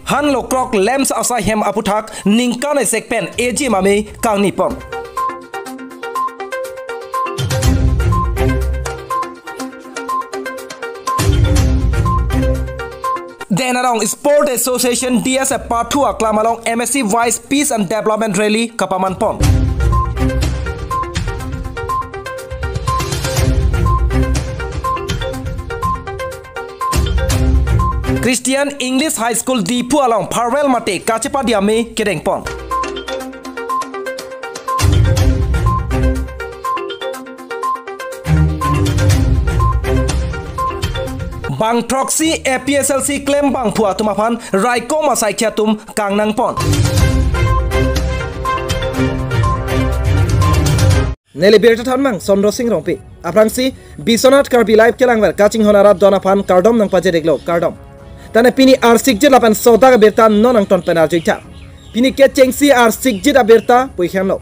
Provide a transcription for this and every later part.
Han lokrok lems asa hem aputhak ningkan sekpen eji mame kang nipon. Denarong Sport Association DSF Part 2 aklamalong MSc Vice Peace and Development Rally Kapaman Pon. Christian English High School Dipu along Parwell Mate Kachepa Diame Kedeng Pon. Bang Proxy APSLC claim bang phua tumaphan Raiko Masai Khatum Kangnang Pon. Neli Birta Thanmang Sondro Singh Rongpi Aprangsi Bisonat Karbi Live Kelangwer Kaching Honara Donaphan Kardom nang Pajedeglo Kardom. Tane pini R6 lapan soda berta nonang ton penar joita. Pini ke chengsi R6 berta puikhanlo.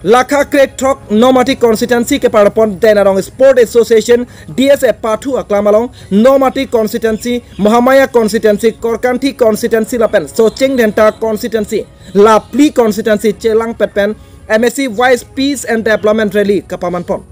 Lakha Krek Trok Nomati Constituency ke parapon Denarong Sport Association DSF Part 2 aklamalong Nomati Constituency Mahamaya Constituency Korkanthi Constituency lapen Socheng Denta Constituency Lapli Constituency Chelang Petpen MSc Vice Peace and Development Rally Kapamanpon.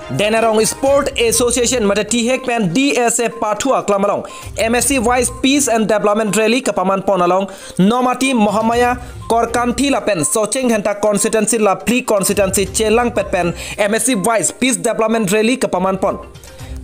Denarong Sport Association Matati Hekpen DSF Part 2 aklamalong MSc Vice Peace and Development Rally Kapaman Ponalong Nomati Mohamaya Korkanthi Lapen Socheng Henta Constituency Lapli Constituency Chelang Petpen MSc Vice Peace Development Rally Kapaman Pon.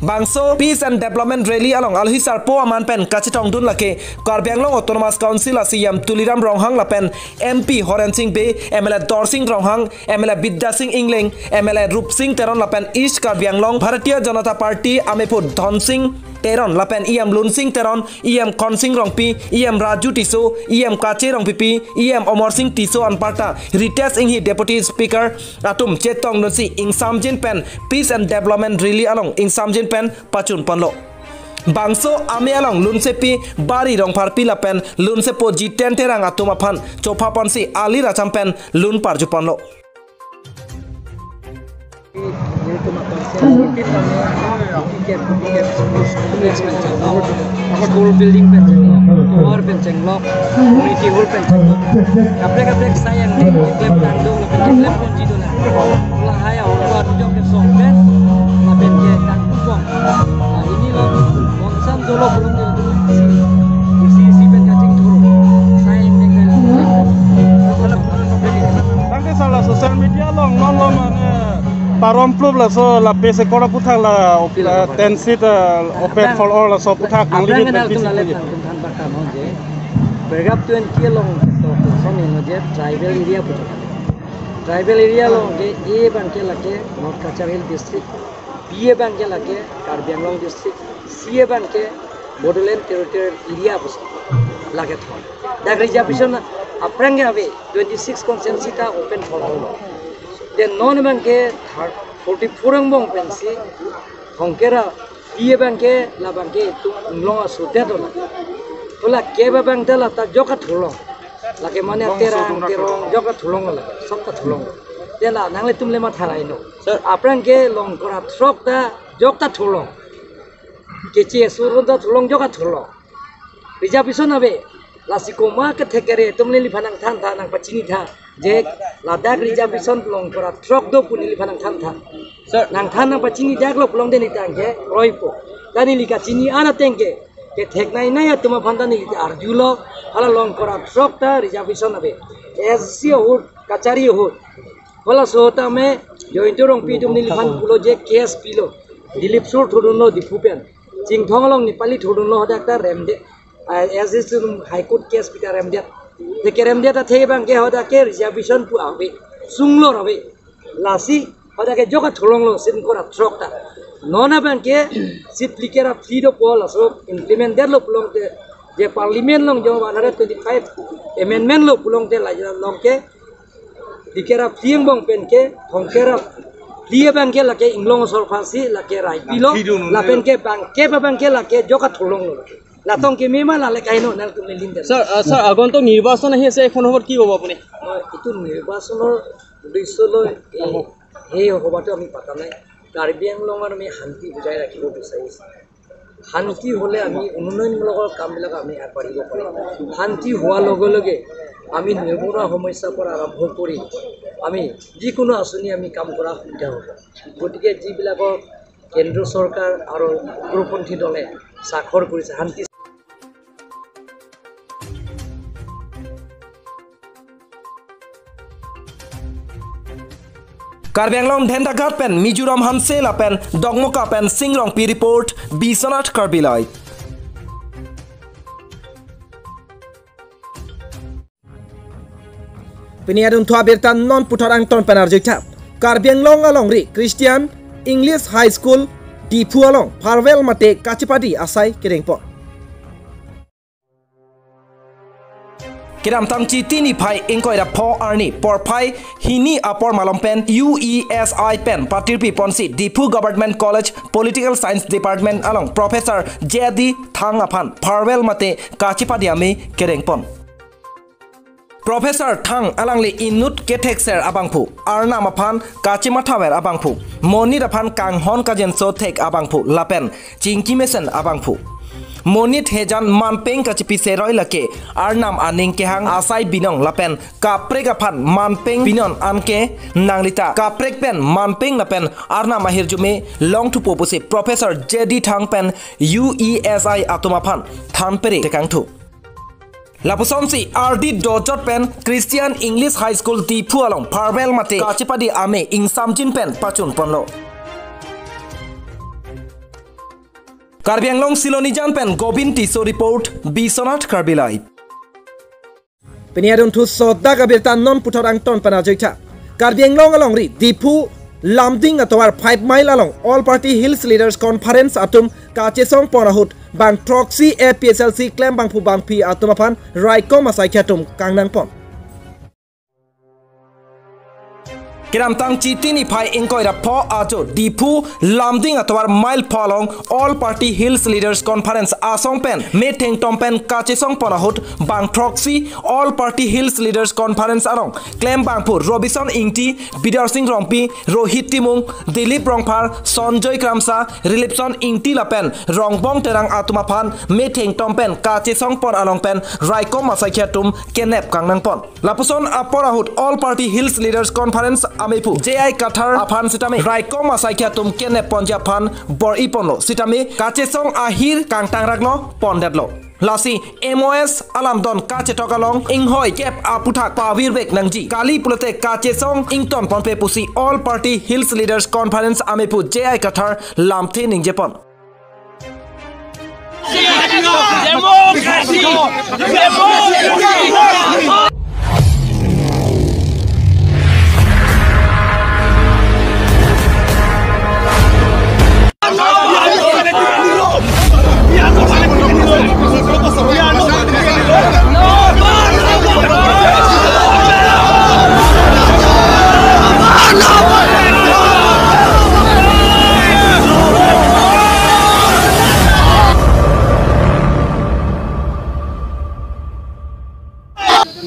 Bangso Peace and Development Rally along Alhisar Po Aman Pen Kachitong Dun Lake Karbianglong Autonomous Council Asiyam Tuliram Ronghang Lapen MP Horen Singh Be MLA Dorsing Ronghang MLA Bidda Singh Ingling MLA Rup Singh Teron Lapen East Karbianglong Bharatiya Janata Party Amepur Dhon Singh Teron Lapen EM Lun Singh Teron EM Kon Singh Rongpi EM Raju Tiso EM Kache Rongpipi EM Omar Singh Tiso Anparta Rites Inghi Deputy Speaker Atum Chetong Nunsi Ing Samjin Pen Peace and Development Rally along Ing Samjin Pen Pachun Panlo Bangso ame along Lunsepi Bari Rong Parpi Lapen Lunsepo G10 Terang Atuma Pan Chopa Ponsi Ali Rachampen Lun Parju Panlo School building or penceng lock, community hall penceng lock. Kaprek sayang deh, klub tandung, klub kunci tu lah. Lah haya orang job ke song pen, lah pen ke tandung. Nah ini loh, bangsan dulu belum dulu isi pen kacing turun. Sayang deh kalau. Tangke salah sosial media long mana. Parom plub la so la base kora puthak la tensit open for all la so puthak ang limit ben pisi tan bakam ho je bergap 20 long to sone no je tribal area long ke A banke lake North Kacharil district B banke lake Karbi Anglong district C banke Bodoland territorial area bus lake thon da reservation aprange ave 26 constituency ta open for all then non banke 44 bong pensi hongkera ie banke la banke tu longa sote to la ke ba bang dala ta joka thulong la ke mane terang joka thulong la sabta thulong dela nangle tumle ma tharai no sir aprang ke long kora throk ta jokta thulong ke che surun ta thulong joka thulong reservation ave la sikoma ke thekere tumle li phanang than tha nang pachini tha je Ladakh reservation long kora trok do punili phanang than tha sir nang than na pachini dak lo plong de ni tangke roipo dani lika chini ana tengke ke theknai na ya tuma phandani arjulo hala long kora trok ta reservation ave SC hud kachari hud bola sota me jointo rong pi tumni li phan pulo je case pilo dilip sur thoduno dipupen chingthong long ni pali thoduno hoda ta remde as is high court case pita remde the keremde ta thei bang ke hoda ke reservation pu ave sunglo rabe lasi hoda ke joka tholong lo sin kora trok ta nona bang ke sit likera free do pol so implement der lo pulong te je parliament long jo 125 amendment lo pulong te la long ke dikera prieng bang pen ke hongkera dia bang ke la ke inglong sol phasi la ke rai pilo la pen ke bang ke la ke joka tholong lo Latong ke mema la le kaino nal tumle linde sir agontok nirbachon ahi ase ekhon hobor ki hobo apuni itu nirbachonor udeshyolo এই হবাটো আমি পাতা নাই কাৰ্বি আংলঙৰ আমি শান্তি বুজাই ৰাখিব বিচাৰিছো শান্তি হ'লে আমি উন্নয়নমূলকৰ কামবিলাক আমি আগবাঢ়িব পাৰিম শান্তি হোৱাৰ লগে লগে আমি নিবনুৱা সমস্যাৰ পৰা আৰম্ভ কৰি আমি যিকোনো আঁচনি আমি কাম কৰা সুবিধা হ'ব গতিকে যিবিলাকৰ কেন্দ্ৰ চৰকাৰ আৰু উগ্ৰপন্থী দলে স্বাক্ষৰ কৰিছে শান্তি কাৰ্বি আংলং ধেন্দাঘাট পেন মিজোৰাম হানসেলা পেন ডগমকা পেন সিংৰং পি ৰিপৰ্ট বিশ্বনাথ কাৰ্বিলাই পিনিয়াদুন থোৱা বেৰতান নন পুথাৰাং টন পেনাৰ জৈথা কাৰ্বি আংলং আলংৰি Christian English high school Diphu আলং ফাৰৱেল মাতে কাচিপাদি আছাই কেৰেংপ Kiram tangchi tini phai ingkoi da pho arni por phai hini apor malom pen UESI pen patirpi ponsi Difu Government College Political Science Department along Professor Jadi Thang aphan farewell mate kachipadiami kerengpon Professor Thang alangli inut ketekser abangphu arnam aphan kachimathawer abangphu monit aphan kanghon kajen so thek abangphu lapen chingkimesen abangphu Monit hejan manpeng kacipi seroi lake arnam aning kehang asai binong lapen kaprek aphan manpeng binon anke nanglita kaprek pen manpeng lapen arnam ahir jume long to popose Professor Jadi Thang pen UESI atomaphan thanpere tekangthu Lapusonsi RD Dojot pen Christian English High School Difu along farewell mate kachipadi ame ingsamjin pen pachun ponlo Karbi Anglong Silonijan pen Gobin Tiso report Bisonath Karbilai Peniadun thu sodda gabirtan non putorang ton panajoita Karbi Anglong alongri Difu Lamding atowar 5 mile along All Party Hills Leaders Conference atum kachesong ponahut bang proxy APSLC claim bang pu bang pi atumapan Raikom asaikiatum kangnang pon Kiram tang chitini phai ingkoi da pho ajo Difu Lamding atowar mile pholong All Party Hills Leaders Conference asong pen meeting tompen kachesong ponahut bang proxy All Party Hills Leaders Conference arong claim bangpur Robinson Ingti Bidar Singh Rongpi Rohit Timung Dilip Rongphar Sonjoy Kramsa Rilipson Ingti lapen Rongbong terang atumaphan meeting tompen kachesong pon along pen Raikom asaikiatum kenep kangnang pon lapuson aporahut All Party Hills Leaders Conference Amepu JI Kathar aphan sitame Raikom asaikiatum kenep ponjaphan bor ipono sitame kachesong ahir kangtang ragno pondetlo Lasi MOS alamdon kachetokalong inghoi kep aputhak pawirbek nangji kali pulote kachesong ington ponpe pusi All Party Hills Leaders Conference Amepu JI Kathar lamthi ningjepon Democracy!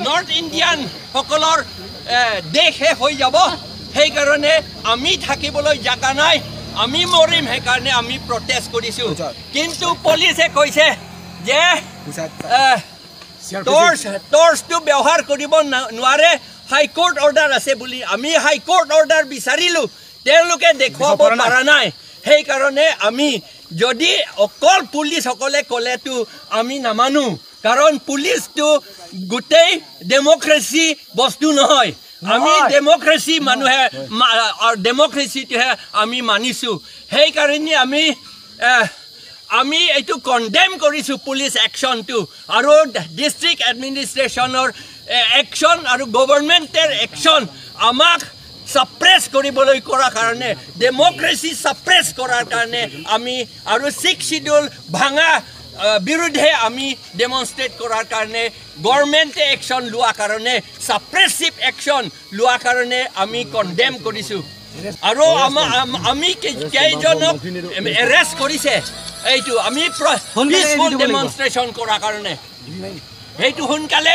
North Indian সকলৰ দেশ হৈ যাব সেই কাৰণে আমি থাকিবলৈ জাগা নাই আমি মৰিম সেই কাৰণে আমি প্ৰটেষ্ট কৰিছো কিন্তু পুলিচে কৈছে যে টৰ্চটো ব্যৱহাৰ কৰিব নোৱাৰে হাই কোৰ্ট অৰ্ডাৰ আছে বুলি আমি হাই কোৰ্ট অৰ্ডাৰ বিচাৰিলো তেওঁলোকে দেখুৱাব পৰা নাই সেই কাৰণে আমি যদি অকল পুলিচসকলে ক'লেতো আমি নামানো কাৰণ পুলিচটো গোটেই ডেমক্ৰেসি বস্তু নহয় আমি ডেমক্ৰেসি মানুহে ডেমক্ৰেসিটোহে আমি মানিছো সেই কাৰণে আমি এইটো কন্ডেম কৰিছো পুলিচ একশনটো আৰু ডিস্ট্ৰিক্ট এডমিনিষ্ট্ৰেচনৰ একশন আৰু গভৰ্ণমেণ্টৰ একশন আমাক সাপ্ৰেছ কৰিবলৈ কৰা কাৰণে ডেমক্ৰেসি সাপ্ৰেছ কৰাৰ কাৰণে আমি আৰু 6 শিডিউল ভাঙা বিৰুদ্ধে আমি ডেমনস্ট্ৰেট কৰাৰ কাৰণে গভৰ্ণমেণ্টে একশন লোৱা কাৰণে সাপ্ৰেছিভ একশন লোৱা কাৰণে আমি কন্ডেম কৰিছো আৰু আমি কেইজনক এৰেষ্ট কৰিছে এইটো আমি পিছফুল ডেমনস্ট্ৰেচন কৰাৰ কাৰণে এইটো সোনকালে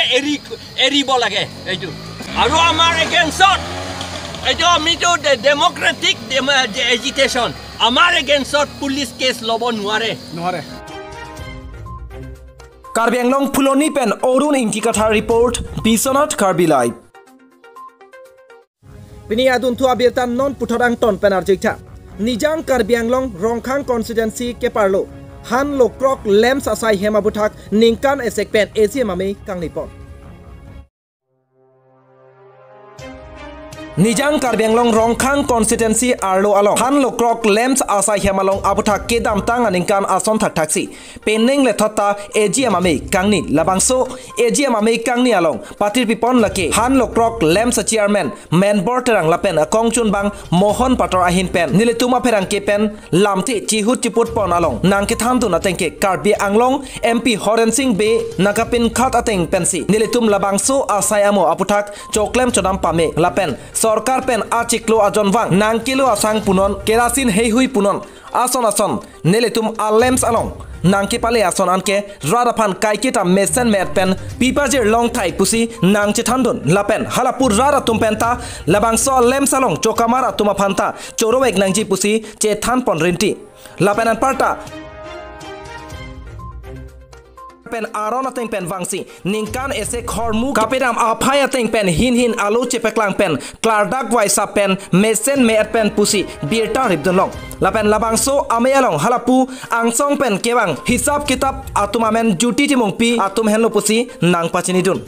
এৰিব লাগে এইটো আৰু আমাৰ এগেইনষ্টত এইটো আমিতো ডেমক্ৰেটিক এজিটেশ্যন আমাৰ এগেইনষ্টত পুলিচ কেছ ল'ব নোৱাৰে কাৰ্বি আংলং ফুলনি পেন অৰুণ ইংকিকাথা ৰিপৰ্ট বিশ্বনাথ কাৰ্বি লাইভ পিনি আদুনথু আবিৰতান নন পুথৰাং টন পেনাৰ জৈথা নিজাং কাৰ্বি আংলং ৰংখাং কনষ্টিটুৱেঞ্চি কেপাৰলো হান লোক্ৰক লেম্পছ আছাই হেমাবুথাক নিংকান এছেক পেন এজিএম আমি কাংনিপন নিজাং কাৰ্বি আংলং ৰংখাং কনষ্টিটুৱেঞ্চি আৰলো আলং হান লোক্ৰক লেম্পছ আছাই হেমালং আবুথাক কেদাম টাং আনিংকান আসন থাকছি পেনিং লেথতা এজিএম আমি কাংনি লাবাংসো এজিএম আমি কাংনি আলং পাতিৰ পিপন লাকে হান লোক্ৰক লেম্পছ চেয়াৰমেন মেনবৰ তেৰাং লাপেন কংচুন বাং মোহন পাটৰ আহিন পেন নিলেতুমা ফেৰাংকে পেন লামতি চিহুত চিপুট পন আলং নাংকে থামতু নাতেংকে কাৰ্বি আংলং এমপি হৰেন সিং বে নাগাপিন খাত আতেং পেনসি নিলেতুম লাবাংসো আছাই আমো আবুথাক চকলেম চদাম পামে লাপেন সরকার পেন আচিকলো আজন ভাং নাংকিলো আসাং পুনন কেরাসিন হেই হুই পুনন আসন আসন নেলেতুম আলেমস আলং নাংকে পালে আসন আনকে রারাফান কাইকেটা মেসেন মেট পেন পিপাজের লং থাই পুসি নাংচে থান্দুন লাপেন হালাপুর রারা তুম পেনতা লাবাংস আলেমস আলং চোকামারা তুমা ফান্তা চোরোয়েক নাংজি পুসি চে থান পন Rinti লাপেনান পার্টা pen aron ateng pen wangsi ningkan ese khormu kaperam aphai ateng pen hin alu chepeklang pen klardak waisa pen mesen me pen pusi birta ribdonlong lapen labangso amealong halapu angsong pen kewang hisab kitab atumamen juti timung pi atum henlo pusi nang pachini dun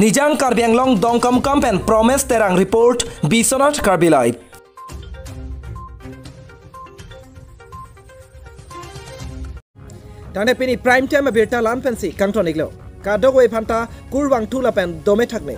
নিজাং কাৰ্বি আংলং দংকম campaign Pramesh Terang report Bishwanath Karbi live তানে পিনি prime time বিৰটা লান পেনসি কাংটনিগলো কাদগৈ ফান্তা কুৰবাং থুলা পেন দমে থাকনে